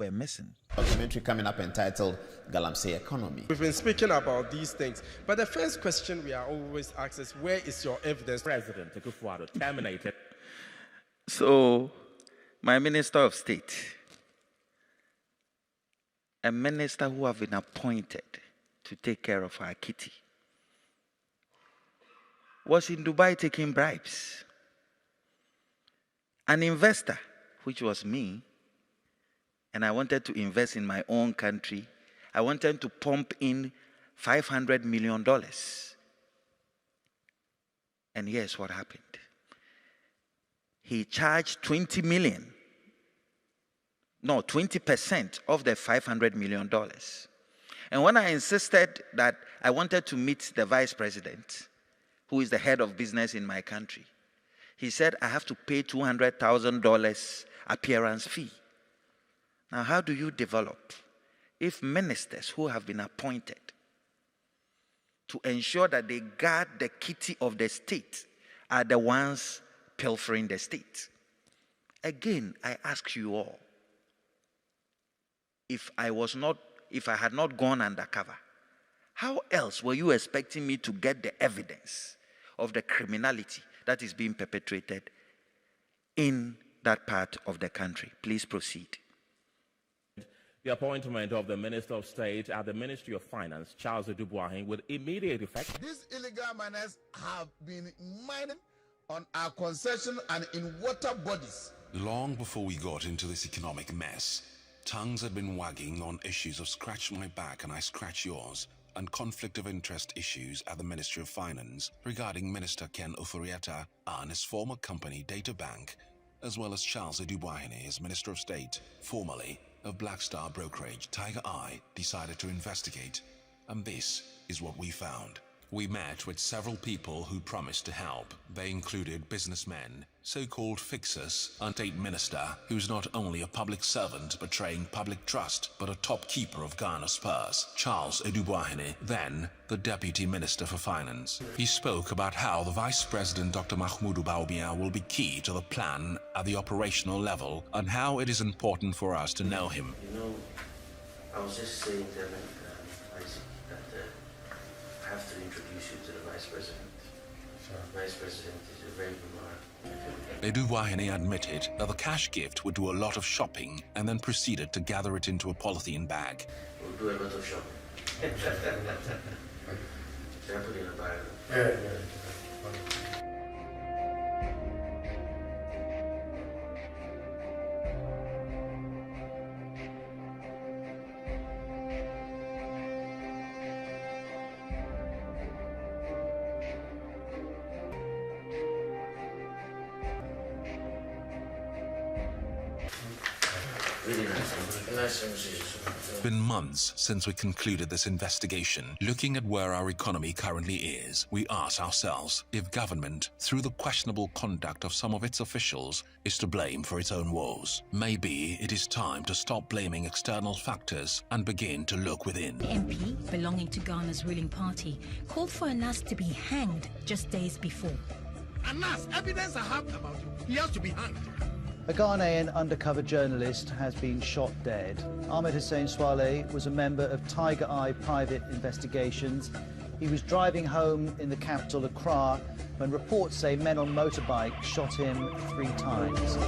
we're missing. Documentary coming up entitled Galamsay Economy. We've been speaking about these things, but the first question we are always asked is, where is your evidence? President Akufo-Addo terminated. So, my Minister of State, a minister who have been appointed to take care of our kitty, was in Dubai taking bribes. An investor, which was me, and I wanted to invest in my own country. I wanted to pump in $500 million. And here's what happened. He charged 20% of the $500 million. And when I insisted that I wanted to meet the vice president, who is the head of business in my country, he said I have to pay $200,000 appearance fee. Now, how do you develop if ministers who have been appointed to ensure that they guard the kitty of the state are the ones pilfering the state? Again, I ask you all, if I had not gone undercover, how else were you expecting me to get the evidence of the criminality that is being perpetrated in that part of the country? Please proceed. The appointment of the Minister of State at the Ministry of Finance, Charles Aremeyaw, with immediate effect. These illegal miners have been mining on our concession and in water bodies. Long before we got into this economic mess, tongues had been wagging on issues of scratch my back and I scratch yours, and conflict of interest issues at the Ministry of Finance regarding Minister Ken Ofori-Atta and his former company Data Bank, as well as Charles Aremeyaw as Minister of State, formerly of Black Star brokerage Tiger Eye, decided to investigate, and this is what we found. We met with several people who promised to help. They included businessmen, so-called fixers, and state minister, who's not only a public servant betraying public trust, but a top keeper of Ghana's purse, Charles Aremeyaw, then the Deputy Minister for Finance. He spoke about how the Vice President Dr. Mahmoud Bawumia will be key to the plan at the operational level, and how it is important for us to know him. You know, I was just saying to them, Isaac, that I have to introduce you to the Vice President. The Vice President is a very good man. Aremeyaw admitted that the cash gift would do a lot of shopping and then proceeded to gather it into a polythene bag. We'll do a lot of shopping. Should I put it in a bag? Yeah. Really nice conversation. It's been months since we concluded this investigation. Looking at where our economy currently is, we ask ourselves if government, through the questionable conduct of some of its officials, is to blame for its own woes. Maybe it is time to stop blaming external factors and begin to look within. The MP, belonging to Ghana's ruling party, called for Anas to be hanged just days before. Anas, evidence I have about you. He has to be hanged. A Ghanaian undercover journalist has been shot dead. Ahmed Hussein Swaleh was a member of Tiger Eye Private Investigations. He was driving home in the capital, Accra, when reports say men on motorbikes shot him 3 times.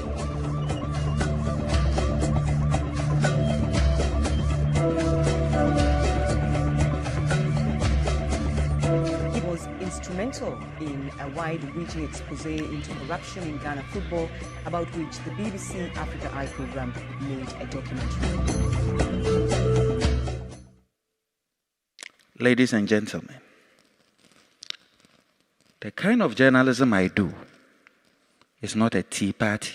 Instrumental in a wide-reaching expose into corruption in Ghana football, about which the BBC Africa Eye program made a documentary. Ladies and gentlemen, the kind of journalism I do is not a tea party.